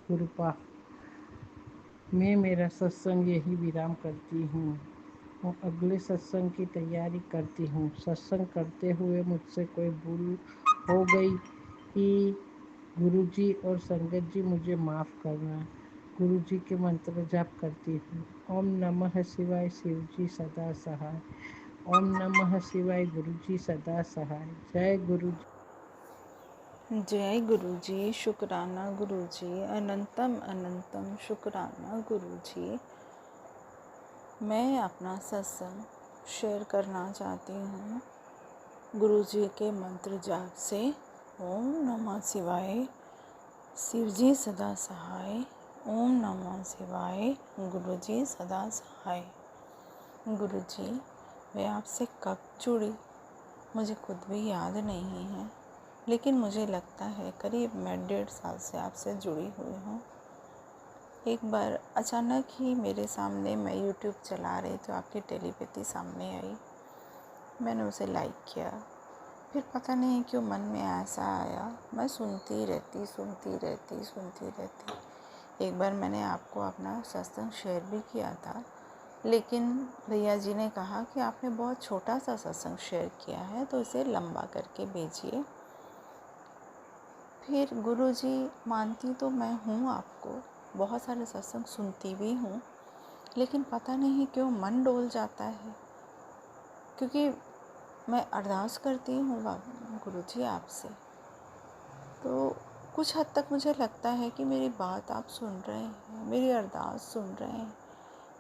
गुरुपा, मैं मेरा सत्संग यही विराम करती हूँ और अगले सत्संग की तैयारी करती हूँ। सत्संग करते हुए मुझसे कोई भूल हो गई कि गुरुजी और संगत जी मुझे माफ़ करना। गुरुजी के मंत्र जाप करती हूँ। ओम नमः शिवाय, शिवजी सदा सहाय। ओम नमः शिवाय, गुरुजी सदा सहाय। जय गुरुजी। जय गुरुजी, शुक्राना गुरुजी, अनंतम अनंतम शुक्राना गुरुजी। मैं अपना सत्संग शेयर करना चाहती हूँ गुरुजी के मंत्र जाप से। ओम नमः शिवाय, शिवजी सदा सहाय। ओम नमः शिवाय, गुरुजी सदा सहाय। गुरुजी, मैं आपसे कब जुड़ी मुझे खुद भी याद नहीं है, लेकिन मुझे लगता है करीब मैं 1.5 साल से आपसे जुड़ी हुई हूँ। एक बार अचानक ही मेरे सामने, मैं यूट्यूब चला रही तो आपकी टेलीपैथी सामने आई। मैंने उसे लाइक किया। फिर पता नहीं क्यों मन में ऐसा आया, मैं सुनती रहती। एक बार मैंने आपको अपना सत्संग शेयर भी किया था, लेकिन भैया जी ने कहा कि आपने बहुत छोटा सा सत्संग शेयर किया है तो इसे लंबा करके भेजिए। फिर गुरुजी, मानती तो मैं हूँ आपको, बहुत सारे सत्संग सुनती भी हूँ, लेकिन पता नहीं क्यों मन डोल जाता है, क्योंकि मैं अरदास करती हूँ गुरुजी आपसे, तो कुछ हद तक मुझे लगता है कि मेरी बात आप सुन रहे हैं, मेरी अरदास सुन रहे हैं।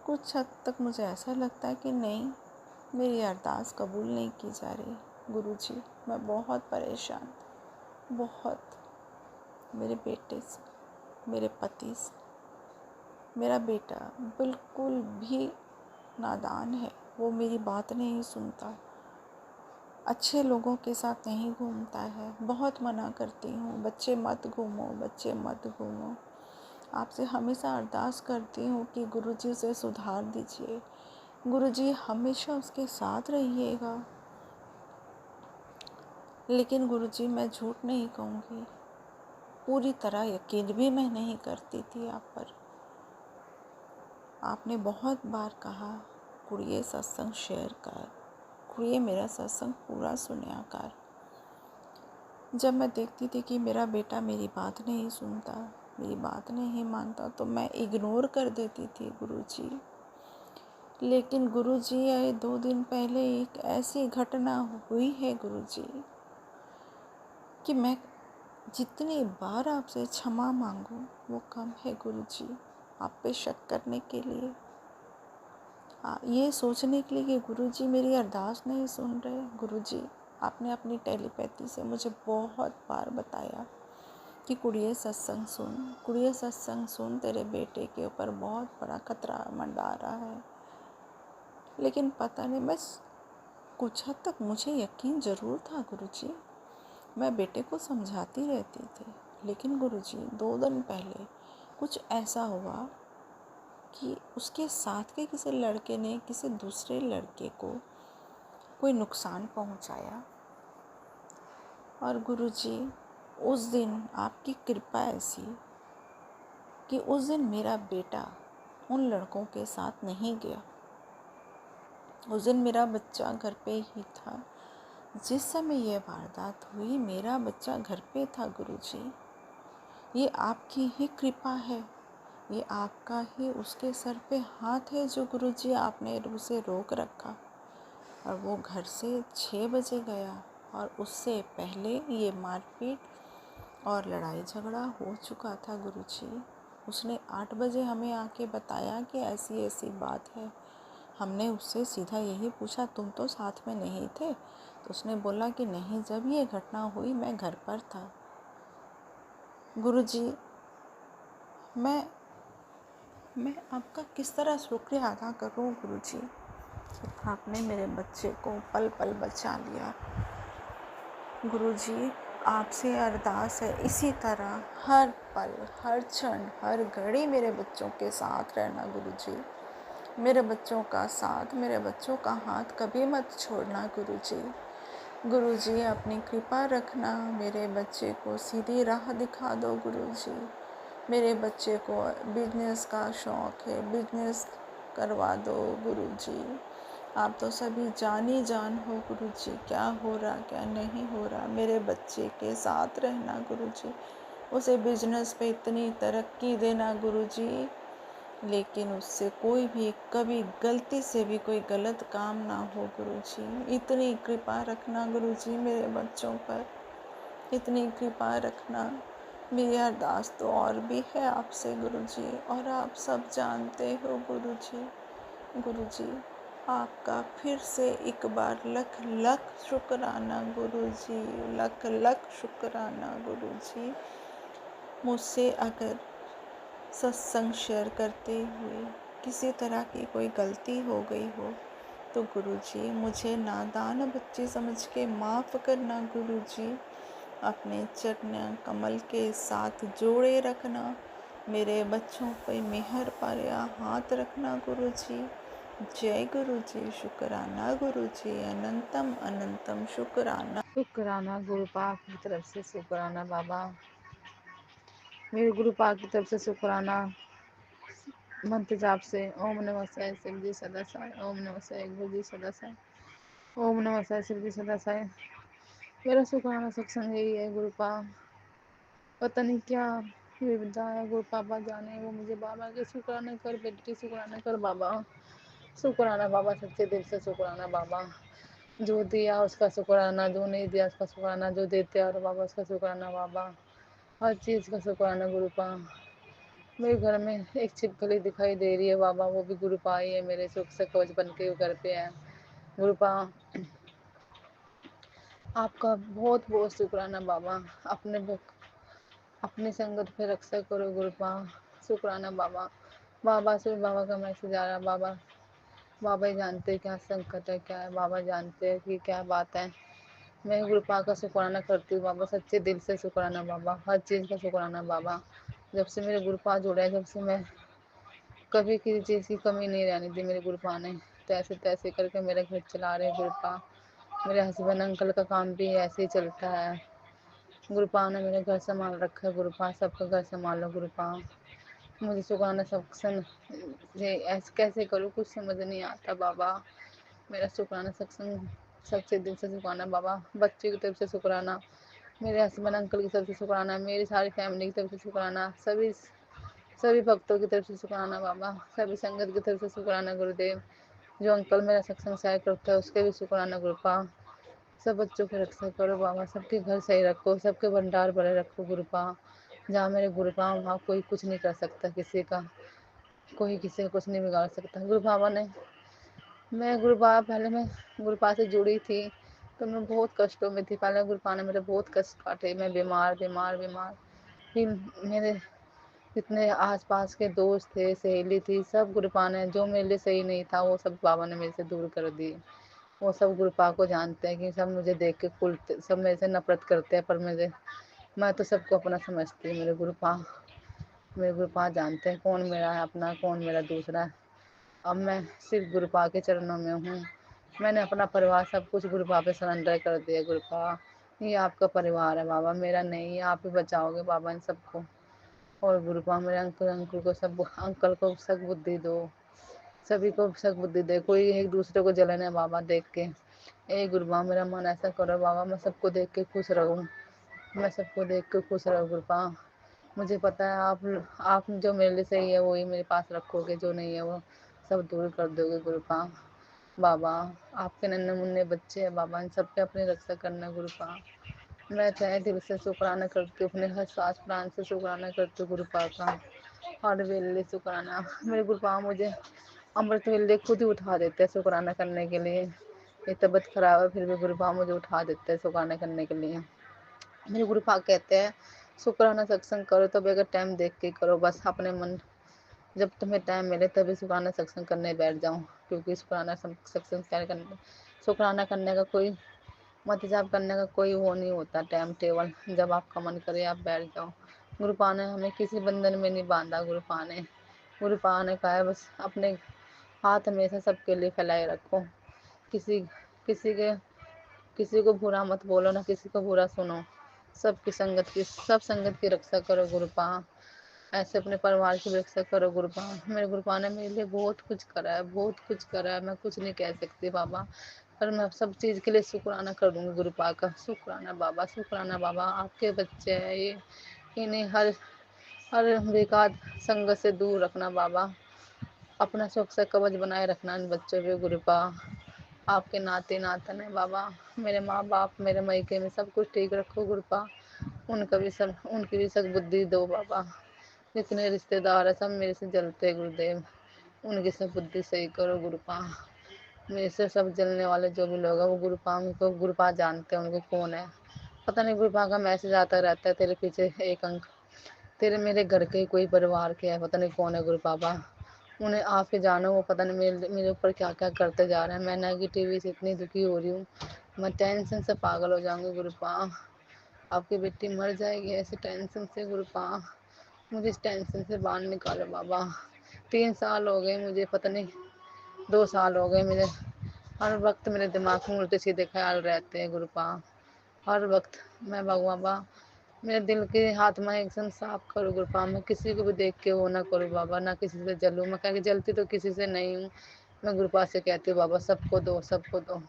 कुछ हद तक मुझे ऐसा लगता है कि नहीं, मेरी अरदास कबूल नहीं की जा रही। गुरुजी, मैं बहुत परेशान, बहुत, मेरे बेटे से, मेरे पति से। मेरा बेटा बिल्कुल भी नादान है, वो मेरी बात नहीं सुनता, अच्छे लोगों के साथ नहीं घूमता है। बहुत मना करती हूँ, बच्चे मत घूमो। आपसे हमेशा अरदास करती हूँ कि गुरुजी उसे सुधार दीजिए, गुरुजी हमेशा उसके साथ रहिएगा। लेकिन गुरुजी, मैं झूठ नहीं कहूँगी, पूरी तरह यकीन भी मैं नहीं करती थी आप पर। आपने बहुत बार कहा, कुड़िए सत्संग शेयर कर, कुड़िए मेरा सत्संग पूरा सुनिया कर। जब मैं देखती थी कि मेरा बेटा मेरी बात नहीं सुनता, मेरी बात नहीं मानता, तो मैं इग्नोर कर देती थी गुरुजी। लेकिन गुरुजी, 2 दिन पहले एक ऐसी घटना हुई है गुरुजी कि मैं जितनी बार आपसे क्षमा मांगूं वो कम है गुरुजी। आप पे शक करने के लिए, ये सोचने के लिए कि गुरुजी मेरी अरदास नहीं सुन रहे। गुरुजी, आपने अपनी टेलीपैथी से मुझे बहुत बार बताया कि कुड़िए सत्संग सुन, तेरे बेटे के ऊपर बहुत बड़ा खतरा मंडरा रहा है। लेकिन पता नहीं, बस कुछ हद तक मुझे यकीन ज़रूर था गुरुजी। मैं बेटे को समझाती रहती थी, लेकिन गुरुजी 2 दिन पहले कुछ ऐसा हुआ कि उसके साथ के किसी लड़के ने किसी दूसरे लड़के को कोई नुकसान पहुंचाया। और गुरुजी उस दिन आपकी कृपा ऐसी कि उस दिन मेरा बेटा उन लड़कों के साथ नहीं गया। उस दिन मेरा बच्चा घर पे ही था। जिस समय यह वारदात हुई मेरा बच्चा घर पे था गुरुजी। ये आपकी ही कृपा है, ये आपका ही उसके सर पे हाथ है जो गुरुजी आपने उसे रोक रखा। और वो घर से 6 बजे गया और उससे पहले ये मारपीट और लड़ाई झगड़ा हो चुका था गुरुजी। उसने 8 बजे हमें आके बताया कि ऐसी ऐसी बात है। हमने उससे सीधा यही पूछा, तुम तो साथ में नहीं थे? तो उसने बोला कि नहीं, जब ये घटना हुई मैं घर पर था। गुरुजी, मैं आपका किस तरह शुक्रिया अदा करूं गुरुजी। आपने मेरे बच्चे को पल पल बचा लिया। गुरुजी, आपसे अरदास है इसी तरह हर पल, हर क्षण, हर घड़ी मेरे बच्चों के साथ रहना गुरुजी। मेरे बच्चों का साथ, मेरे बच्चों का हाथ कभी मत छोड़ना गुरुजी। गुरुजी, अपनी कृपा रखना, मेरे बच्चे को सीधी राह दिखा दो गुरुजी। मेरे बच्चे को बिजनेस का शौक़ है, बिजनेस करवा दो गुरुजी। आप तो सभी जान ही जान हो गुरुजी, क्या हो रहा क्या नहीं हो रहा। मेरे बच्चे के साथ रहना गुरुजी, उसे बिजनेस पे इतनी तरक्की देना गुरुजी, लेकिन उससे कोई भी कभी गलती से भी कोई गलत काम ना हो गुरुजी। इतनी कृपा रखना गुरुजी मेरे बच्चों पर, इतनी कृपा रखना। मेरी अरदास तो और भी है आपसे गुरुजी, और आप सब जानते हो गुरुजी। गुरुजी, आपका फिर से एक बार लख लख शुक्राना गुरुजी, लख लख शुक्राना गुरुजी। मुझसे अगर सत्संग शेयर करते हुए किसी तरह की कोई गलती हो गई हो तो गुरुजी मुझे नादान बच्ची समझ के माफ़ करना गुरुजी। अपने चरण कमल के साथ जोड़े रखना, मेरे बच्चों पे मेहर पाया हाथ रखना गुरुजी। जय गुरुजी, शुक्राना गुरुजी, अनंतम अनंतम शुक्राना। शुक्राना गुरु पाक की तरफ से, शुक्राना बाबा, मेरे गुरु पाक की तरफ से शुक्राना। मंत्र जाप से ओम नमः शिवाय शिव जी सदा साई, ओम नमः शिवाय गुरु जी सदा साई, ओम नमः शिवाय शिव जी सदा साई। मेरा शुक्राना सत्संग यही है गुरु पाक। पता नहीं क्या विविधा है, गुरु पापा जाने। वो मुझे बाबा के शुक्राना कर बेटी, शुक्राना कर बाबा, शुक्राना बाबा, सच्चे दिल से शुक्राना बाबा। जो दिया उसका शुक्राना, जो नहीं दिया उसका शुक्राना, जो देते और बाबा उसका शुक्राना बाबा, हर चीज़ का शुक्राना गुरु पाक। मेरे घर में एक छिपकली दिखाई दे रही है बाबा, वो भी गुरु पा ही है, मेरे सुख से कवच बन के घर पे है गुरु पा। आपका बहुत बहुत शुक्राना बाबा। अपनी संगत पे रक्षा करो गुरु पा, शुक्राना बाबा। बाबा से बाबा का मैसेज आ रहा, बाबा बाबा ही जानते हैं क्या संकट है, क्या है, बाबा जानते हैं कि क्या बात है। मैं गुरु पा का शुक्राना करती हूँ बाबा, सच्चे दिल से शुक्राना बाबा, हर चीज़ का शुक्राना बाबा। जब से मेरे गुरु पा जुड़े हैं, जब से मैं कभी किसी चीज़ की कमी नहीं रहने दी मेरे गुरुपा ने। तैसे तैसे करके मेरा घर चला रहे गुरुपा। मेरे हस्बैंड अंकल का काम भी ऐसे ही चलता है। गुरुपा ने मेरा घर संभाल रखा है गुरुपा, सबका घर संभालो गुरुपा। मुझे सुखाना सत्संग ये ऐसे कैसे करूँ कुछ समझ नहीं आता बाबा। मेरा शुक्राना सत्संग सच्चे दिल से शुक्राना बाबा। बच्चे की तरफ से शुक्राना, मेरे हस्बैंड अंकल की तरफ से शुक्राना, मेरी सारी फैमिली की तरफ से शुक्राना, सभी भक्तों की तरफ से शुक्राना बाबा, सभी संगत की तरफ से शुक्राना गुरुदेव। जो अंकल मेरा सत्संग शेयर करता है उसके भी शुक्राना गुरुपा। सब बच्चों की रक्षा करो बाबा, सबके घर सही रखो, सबके भंडार भरे रखो गुरुपा। जहाँ मेरे गुरुपा वहाँ कोई कुछ नहीं कर सकता, किसी का कोई किसी का कुछ नहीं बिगाड़ सकता। गुरु बाबा ने पहले मैं गुरुपा से जुड़ी थी तो मैं बहुत कष्टों में थी। पहले गुरुपा ने मेरे बहुत कष्ट काटे, मैं बीमार बीमार बीमार। फिर मेरे जितने आसपास के दोस्त थे, सहेली थी, सब गुरुपा ने, जो मेरे लिए सही नहीं था वो सब बाबा ने मेरे से दूर कर दिए। वो सब गुरुपा को जानते हैं कि सब मुझे देख के कुलते, सब मेरे से नफरत करते हैं, पर मैं तो सबको अपना समझती हूँ। मेरे गुरुपा जानते हैं कौन मेरा है अपना, कौन मेरा दूसरा है। अब मैं सिर्फ गुरुपा के चरणों में हूँ। मैंने अपना परिवार सब कुछ गुरुपा पे सरेंडर कर दिया। गुरुपा, ये आपका परिवार है बाबा, मेरा नहीं है, आप ही बचाओगे बाबा इन सबको। और गुरुपा, मेरे अंकल को सब, अंकल को सक बुद्धि दो, सभी को सक बुद्धि दे, कोई एक दूसरे को जलन है बाबा देख के। ए गुरुपा, मेरा मन ऐसा करो बाबा, मैं सबको देख के खुश रहूँ, मैं सबको देख के खुश रहूँ गुरुपा। मुझे पता है आप जो मेरे लिए सही है वही मेरे पास रखोगे, जो नहीं है वो सब दूर कर दोगे गुरुपा। बाबा, आपके नन्हे मुन्ने बच्चे हैं बाबा, इन सब पे अपनी रक्षा करना गुरुपा। मैं तहे दिल से शुक्राना करती हूँ, अपने हर सांस प्राण से शुक्राना करती हूँ गुरुपा का। हर वेले शुक्राना। मेरे गुरुपा मुझे अमृत वेले खुद ही उठा देते हैं शुक्राना करने के लिए। ये तबीयत खराब है फिर भी गुरुपा मुझे उठा देते हैं शुक्राना करने के लिए। मेरे गुरुपा कहते हैं शुक्राना सत्संग करो तो बगैर टाइम देख के करो, बस अपने मन, जब तुम्हें टाइम मिले तभी शुक्राना सत्संग करने बैठ जाओ। क्योंकि शुक्राना करने का कोई, मत जाप करने का कोई वो नहीं होता टाइम टेबल, जब आपका मन करे आप बैठ जाओ। गुरुपा ने हमें किसी बंधन में नहीं बांधा। गुरुपा ने कहा है बस अपने हाथ हमेशा सबके लिए फैलाए रखो, किसी किसी के किसी को बुरा मत बोलो, ना किसी को बुरा सुनो, सब संगत की रक्षा करो गुरुपा। ऐसे अपने परिवार की रक्षा करो गुरुपा। मेरे गुरुपा ने मेरे लिए बहुत कुछ करा है, बहुत कुछ करा है, मैं कुछ नहीं कह सकती बाबा, पर मैं सब चीज़ के लिए शुक्राना करूँगी गुरुपा का। शुक्राना बाबा, आपके बच्चे हैं ये, इन्हें हर हर बेकार संगत से दूर रखना बाबा, अपना सुरक्षा कवच बनाए रखना इन बच्चों पे गुरुपा। आपके नाते नातन है बाबा, मेरे माँ बाप, मेरे मायके में सब कुछ ठीक रखो गुरुपा। उनकी भी सब बुद्धि दो बाबा। जितने रिश्तेदार है सब मेरे से जलते गुरुदेव, उनकी सब बुद्धि सही करो गुरुपा। मेरे से सब जलने वाले जो भी लोग हैं वो गुरुपा जानते हैं उनको कौन है। पता नहीं गुरुपा का मैसेज आता रहता है तेरे पीछे एक अंक, तेरे मेरे घर के कोई परिवार के है, पता नहीं कौन है गुरुपापा। उन्हें आप ही जानो, वो पता नहीं मेरे ऊपर क्या क्या करते जा रहे हैं। मैं नेगेटिव से इतनी दुखी हो रही हूँ, मैं टेंशन से पागल हो जाऊंगी गुरुपा। आपकी बेटी मर जाएगी ऐसे टेंशन से गुरुपा, मुझे इस टेंशन से बाहर निकालो बाबा। 3 साल हो गए मुझे, पता नहीं 2 साल हो गए मुझे, हर वक्त मेरे दिमाग में उल्टे सीधे ख्याल रहते हैं गुरुपा, हर वक्त। मैं बाबा, मेरे दिल के आत्मा एकदम साफ करो गुरुपा। मैं किसी को भी देख के वो ना करूँ बाबा, ना किसी से जलूँ, मैं कह जलती तो किसी से नहीं हूँ। मैं गुरुपा से कहती हूँ बाबा सबको दो, सबको दो,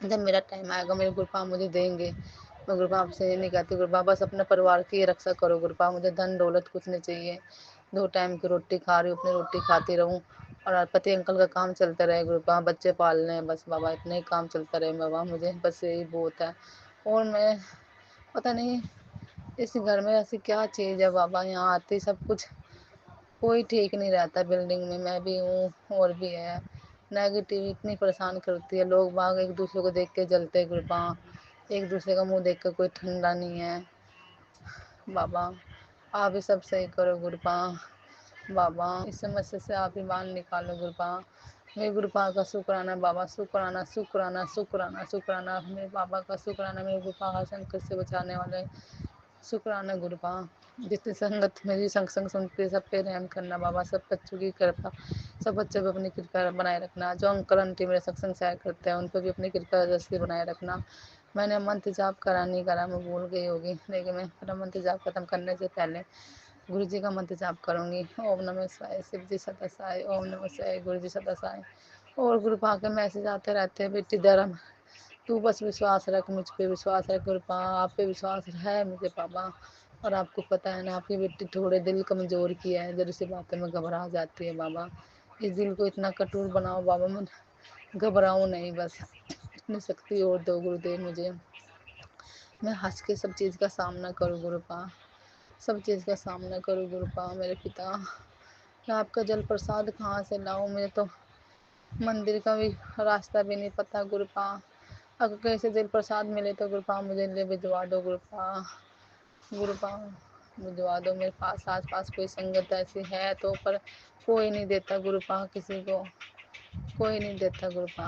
जब मेरा टाइम आएगा मेरे गुरुपा मुझे देंगे। मैं गुरुपा आपसे ये नहीं कहती गुरुपा, बस अपने परिवार की रक्षा करो गुरुपा, मुझे धन दौलत कुछ नहीं चाहिए। 2 टाइम की रोटी खा रही हूँ, अपनी रोटी खाती रहूँ, और पति अंकल का काम चलता रहे गुरुपा, बच्चे पालने हैं बस बाबा, इतने ही काम चलता रहे बाबा, मुझे बस यही बहुत है। और मैं पता नहीं इस घर में ऐसी क्या चीज़ है बाबा, यहाँ आती सब कुछ कोई ठीक नहीं रहता। बिल्डिंग में मैं भी हूँ और भी है, नेगेटिव इतनी परेशान करती है। लोग बाग एक दूसरे को देख के जलते गुरुपा, एक दूसरे का मुंह देख कर कोई ठंडा नहीं है बाबा। आप ही सब सही करो गुरुपा। बाबा इस समस्या से आप ही बाहर निकालो गुरुपा। मेरे गुरुपा का शुक्राना बाबा, शुक्राना शुक्राना शुक्राना शुक्राना, मेरे बाबा का शुक्राना, मेरे गुरुपा हर संकट से बचाने वाले, शुक्राना गुरुपा। जितनी संगत मेरी संग सुनती है सब पे रहम करना बाबा, सब बच्चों की कृपा, सब बच्चों पे अपनी कृपा बनाए रखना। जो अंकल आंटी मेरे सत्संग शेयर करते हैं उन पर भी अपनी कृपा दृष्टि बनाए रखना। मैंने मंत्र जाप करा नहीं करा, मैं भूल गई होगी, लेकिन मैं अपना मंत्र जाप खत्म करने से पहले गुरु जी का मंत्र जाप करूँगी। ओम नमः शिवाय, शिव जी सदा सहाय, ओम नमः शिवाय, गुरु जी सदा सहाय। और गुरुपा के मैसेज आते रहते हैं, बेटी धर्म तू बस विश्वास रख, मुझ पे विश्वास रख गुरुपा, आप पे विश्वास है मुझे बाबा। और आपको पता है ना आपकी बेटी थोड़े दिल कमज़ोर की है, जरा सी बातें में घबरा जाती है बाबा। इस दिल को इतना कठोर बनाओ बाबा, मैं घबराऊँ नहीं, बस इतनी शक्ति और दो गुरुदेव मुझे, मैं हंस के सब चीज़ का सामना करूँ गुरुपा, सब चीज़ का सामना करूँ गुरुपा। मेरे पिता, मैं आपका जल प्रसाद कहाँ से लाऊं, मुझे तो मंदिर का भी रास्ता भी नहीं पता गुरुपा। अगर कहीं से जल प्रसाद मिले तो गुरुपा मुझे ले भिजवा दो गुरुपा। गुरुपा भिजवा दो मेरे पास। आस पास कोई संगत ऐसी है तो, पर कोई नहीं देता गुरुपा किसी को, कोई नहीं देता गुरुपा।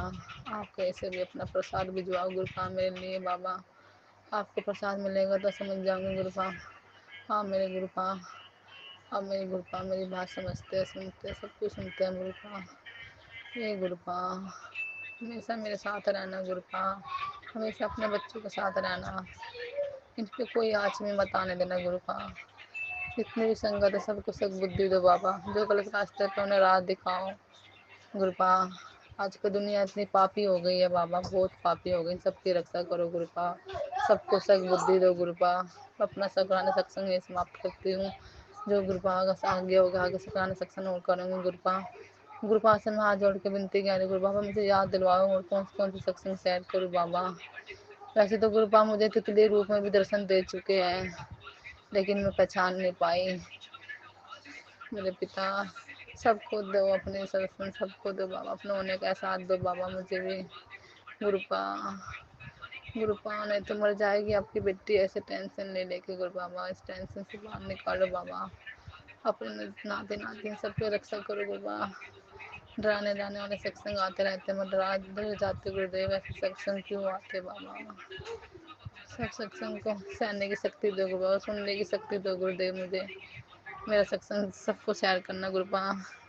आप कैसे भी अपना प्रसाद भिजवाओ गुरुपा मेरे लिए बाबा। आपको प्रसाद मिलेगा तो समझ जाऊंगी गुरुपा। हाँ मेरे गुरुपा, अब मेरे गुरुपा मेरी बात समझते हैं, सुनते हैं, सब कुछ सुनते हैं गुरुपा। ये गुरुपा हमेशा मेरे साथ रहना गुरुपा, हमेशा अपने बच्चों के साथ रहना, इन पे कोई आँच में मत आने देना गुरुपा। जितनी भी संगत है सबको सद्बुद्धि दो बाबा, जो गलत रास्ते पे उन्हें राह दिखाओ गुरुपा। आजकल दुनिया इतनी पापी हो गई है बाबा, बहुत पापी हो गई, सबकी रक्षा करो गुरुपा, सबको सद्बुद्धि दो गुरुपा। अपना सगराना सत्संग में समाप्त करती हूँ। जो गुरुपा आगे होगा आगे सगराना सत्संग और करूँगी गुरुपा। गुरुपा से मैं हाथ जोड़ के विनती कह रही गुरु बाबा, मुझे याद दिलवाओ और कौन सी सत्संग शेयर करूँ बाबा। वैसे तो गुरुपा मुझे तितली रूप में भी दर्शन दे चुके हैं, लेकिन मैं पहचान नहीं पाई। मेरे पिता सबको दो, अपने सत्संग सबको दो बाबा, अपने होने का साथ दो बाबा मुझे भी गुरुपा। गुरुपा नहीं तो मर जाएगी आपकी बेटी, ऐसे टेंशन ले लेके गुरु बाबा, इस टेंशन से बाहर निकालो बाबा। अपने नाते नाते सबकी रक्षा करो गुरुबा। डराने डराने वाले सत्संग आते रहते हैं, मैं डर जाते गुरुदेव, ऐसे सत्संग क्यों आते बाबा। सब सत्संग को सहने की शक्ति दो गुरुबा, सुनने की शक्ति दो गुरुदेव मुझे। मेरा सत्संग सबको शेयर करना गुरुपा,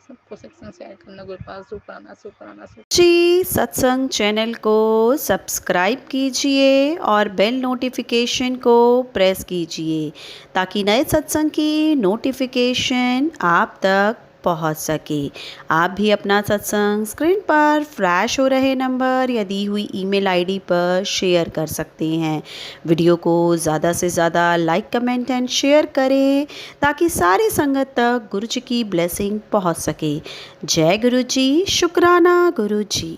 सबको सत्संग शेयर करना गुरुपा। सुपराना सुपराना सुप जी सत्संग चैनल को सब्सक्राइब कीजिए और बेल नोटिफिकेशन को प्रेस कीजिए ताकि नए सत्संग की नोटिफिकेशन आप तक पहुंच सके। आप भी अपना सत्संग स्क्रीन पर फ्लैश हो रहे नंबर या दी हुई ईमेल आईडी पर शेयर कर सकते हैं। वीडियो को ज़्यादा से ज़्यादा लाइक कमेंट एंड शेयर करें ताकि सारी संगत तक गुरु जी की ब्लेसिंग पहुंच सके। जय गुरु जी, शुक्राना गुरु जी।